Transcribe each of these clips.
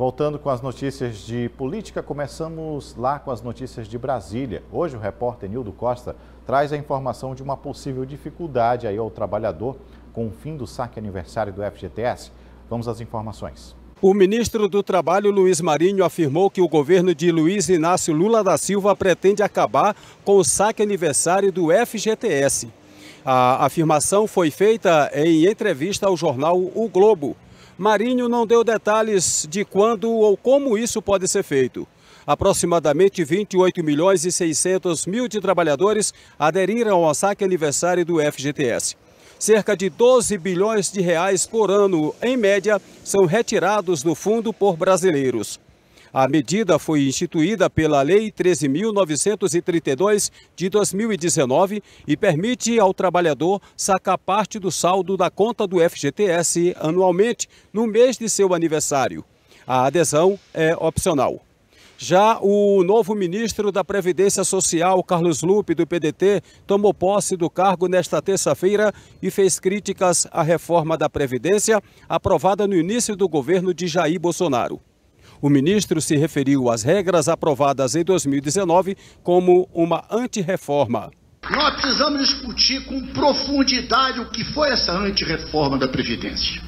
Voltando com as notícias de política, começamos lá com as notícias de Brasília. Hoje o repórter Nildo Costa traz a informação de uma possível dificuldade aí ao trabalhador com o fim do saque aniversário do FGTS. Vamos às informações. O ministro do Trabalho, Luiz Marinho, afirmou que o governo de Luiz Inácio Lula da Silva pretende acabar com o saque aniversário do FGTS. A afirmação foi feita em entrevista ao jornal O Globo. Marinho não deu detalhes de quando ou como isso pode ser feito. Aproximadamente 28 milhões e 600 mil de trabalhadores aderiram ao saque aniversário do FGTS. Cerca de 12 bilhões de reais por ano, em média, são retirados do fundo por brasileiros. A medida foi instituída pela Lei 13.932 de 2019 e permite ao trabalhador sacar parte do saldo da conta do FGTS anualmente no mês de seu aniversário. A adesão é opcional. Já o novo ministro da Previdência Social, Carlos Lupe, do PDT, tomou posse do cargo nesta terça-feira e fez críticas à reforma da Previdência aprovada no início do governo de Jair Bolsonaro. O ministro se referiu às regras aprovadas em 2019 como uma antirreforma. Nós precisamos discutir com profundidade o que foi essa antirreforma da Previdência.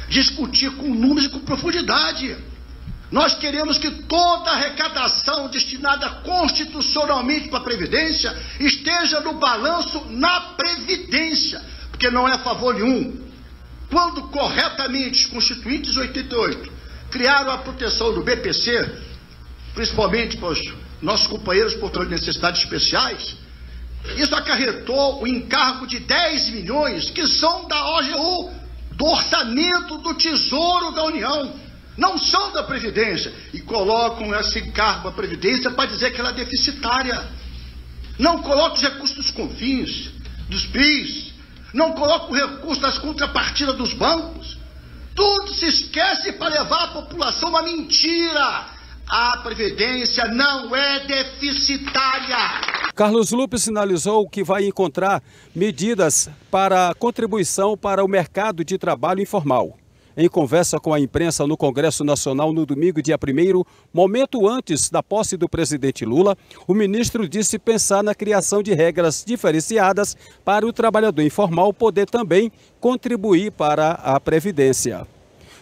Discutir com números e com profundidade. Nós queremos que toda a arrecadação destinada constitucionalmente para a Previdência esteja no balanço na Previdência, porque não é favor nenhum. Quando corretamente os constituintes 88 criaram a proteção do BPC, principalmente para os nossos companheiros portadores de necessidades especiais, isso acarretou o encargo de 10 milhões que são da OGU, do orçamento do Tesouro da União, não são da Previdência, e colocam esse encargo à Previdência para dizer que ela é deficitária. Não colocam os recursos dos CONFINS, dos PIS, não colocam o recurso das contrapartidas dos bancos. Tudo se esquece para levar a população uma mentira. A Previdência não é deficitária. Carlos Lupe sinalizou que vai encontrar medidas para contribuição para o mercado de trabalho informal. Em conversa com a imprensa no Congresso Nacional no domingo, dia 1º, momento antes da posse do presidente Lula, o ministro disse pensar na criação de regras diferenciadas para o trabalhador informal poder também contribuir para a Previdência.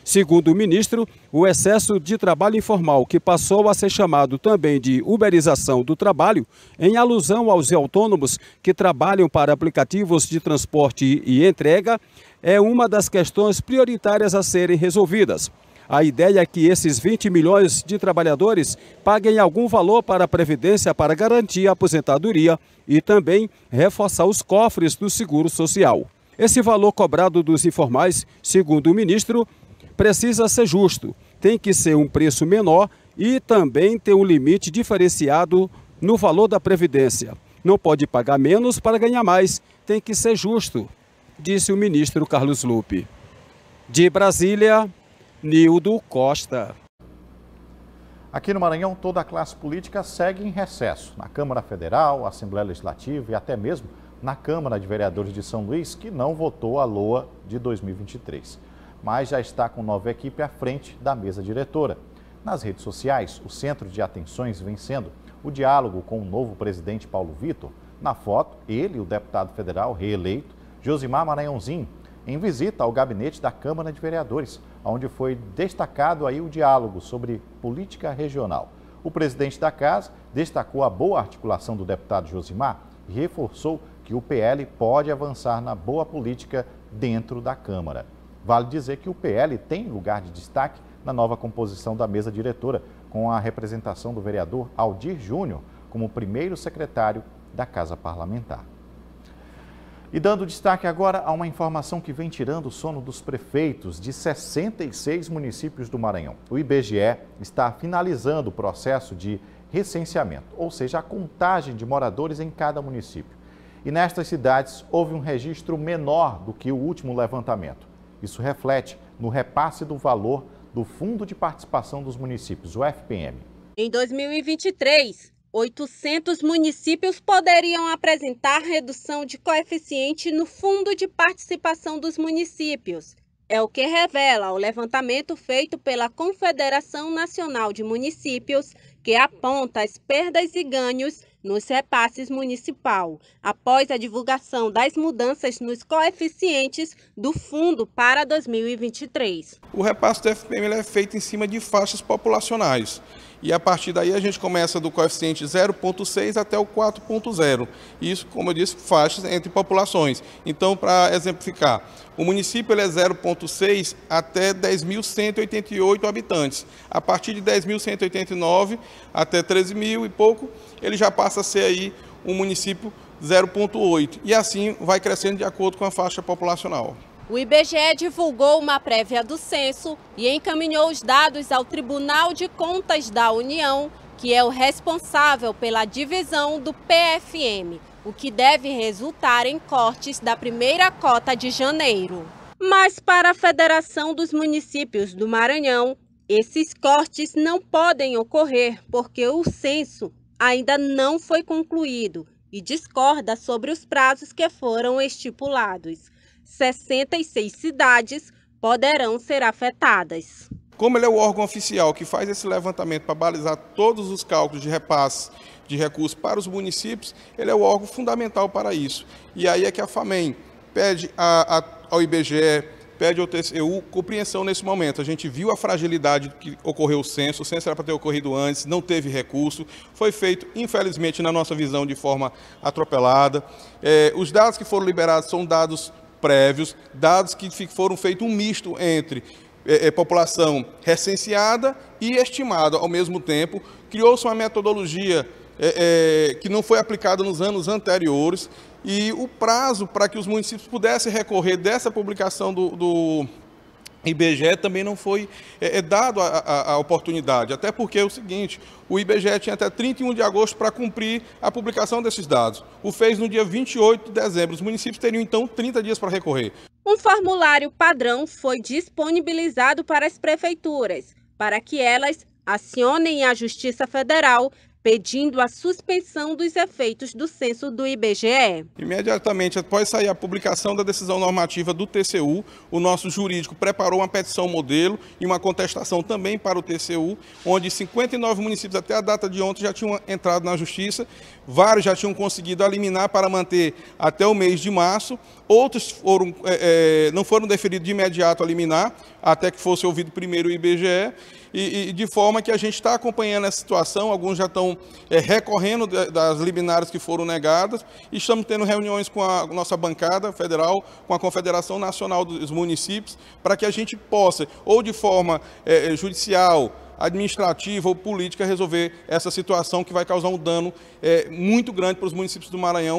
Segundo o ministro, o excesso de trabalho informal, que passou a ser chamado também de uberização do trabalho, em alusão aos autônomos que trabalham para aplicativos de transporte e entrega, é uma das questões prioritárias a serem resolvidas. A ideia é que esses 20 milhões de trabalhadores paguem algum valor para a Previdência para garantir a aposentadoria e também reforçar os cofres do Seguro Social. Esse valor cobrado dos informais, segundo o ministro, precisa ser justo, tem que ser um preço menor e também ter um limite diferenciado no valor da Previdência. Não pode pagar menos para ganhar mais, tem que ser justo, disse o ministro Carlos Lupe. De Brasília, Nildo Costa. Aqui no Maranhão, toda a classe política segue em recesso. Na Câmara Federal, Assembleia Legislativa e até mesmo na Câmara de Vereadores de São Luís, que não votou a LOA de 2023. Mas já está com nova equipe à frente da mesa diretora. Nas redes sociais, o centro de atenções vem sendo o diálogo com o novo presidente Paulo Vitor. Na foto, ele e o deputado federal reeleito, Josimar Maranhãozinho, em visita ao gabinete da Câmara de Vereadores, onde foi destacado aí o diálogo sobre política regional. O presidente da casa destacou a boa articulação do deputado Josimar e reforçou que o PL pode avançar na boa política dentro da Câmara. Vale dizer que o PL tem lugar de destaque na nova composição da mesa diretora, com a representação do vereador Aldir Júnior como primeiro secretário da Casa Parlamentar. E dando destaque agora a uma informação que vem tirando o sono dos prefeitos de 66 municípios do Maranhão. O IBGE está finalizando o processo de recenseamento, ou seja, a contagem de moradores em cada município. E nestas cidades houve um registro menor do que o último levantamento. Isso reflete no repasse do valor do Fundo de Participação dos Municípios, o FPM. Em 2023, 800 municípios poderiam apresentar redução de coeficiente no Fundo de Participação dos Municípios, É o que revela o levantamento feito pela Confederação Nacional de Municípios, que aponta as perdas e ganhos nos repasses municipal, após a divulgação das mudanças nos coeficientes do fundo para 2023. O repasse do FPM é feito em cima de faixas populacionais. E a partir daí a gente começa do coeficiente 0,6 até o 4,0. Isso, como eu disse, faixas entre populações. Então, para exemplificar, o município ele é 0,6 até 10.188 habitantes. A partir de 10.189 até 13.000 e pouco, ele já passa a ser aí um município 0,8. E assim vai crescendo de acordo com a faixa populacional. O IBGE divulgou uma prévia do censo e encaminhou os dados ao Tribunal de Contas da União, que é o responsável pela divisão do PFM, o que deve resultar em cortes da primeira cota de janeiro. Mas para a Federação dos Municípios do Maranhão, esses cortes não podem ocorrer porque o censo ainda não foi concluído e discorda sobre os prazos que foram estipulados. 66 cidades poderão ser afetadas. Como ele é o órgão oficial que faz esse levantamento para balizar todos os cálculos de repasse de recursos para os municípios, ele é o órgão fundamental para isso. E aí é que a FAMEM pede ao IBGE, pede ao TCU compreensão nesse momento. A gente viu a fragilidade que ocorreu o censo era para ter ocorrido antes, não teve recurso, foi feito, infelizmente, na nossa visão, de forma atropelada. Os dados que foram liberados são dados prévios, dados que foram feitos um misto entre população recenseada e estimada ao mesmo tempo. Criou-se uma metodologia que não foi aplicada nos anos anteriores e o prazo para que os municípios pudessem recorrer dessa publicação do IBGE também não foi dado a oportunidade, até porque é o seguinte, o IBGE tinha até 31 de agosto para cumprir a publicação desses dados. O fez no dia 28 de dezembro, os municípios teriam então 30 dias para recorrer. Um formulário padrão foi disponibilizado para as prefeituras, para que elas acionem a Justiça Federal pedindo a suspensão dos efeitos do censo do IBGE. Imediatamente após sair a publicação da decisão normativa do TCU, o nosso jurídico preparou uma petição modelo e uma contestação também para o TCU, onde 59 municípios até a data de ontem já tinham entrado na Justiça, vários já tinham conseguido eliminar para manter até o mês de março, outros não foram deferidos de imediato a eliminar, até que fosse ouvido primeiro o IBGE, e de forma que a gente está acompanhando essa situação, alguns já estão recorrendo das liminares que foram negadas, e estamos tendo reuniões com a nossa bancada federal, com a Confederação Nacional dos Municípios, para que a gente possa, ou de forma judicial, administrativa ou política, resolver essa situação que vai causar um dano muito grande para os municípios do Maranhão.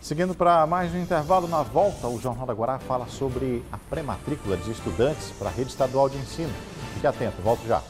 Seguindo para mais um intervalo, na volta, o Jornal da Guará fala sobre a pré-matrícula de estudantes para a rede estadual de ensino. Fique atento, volto já.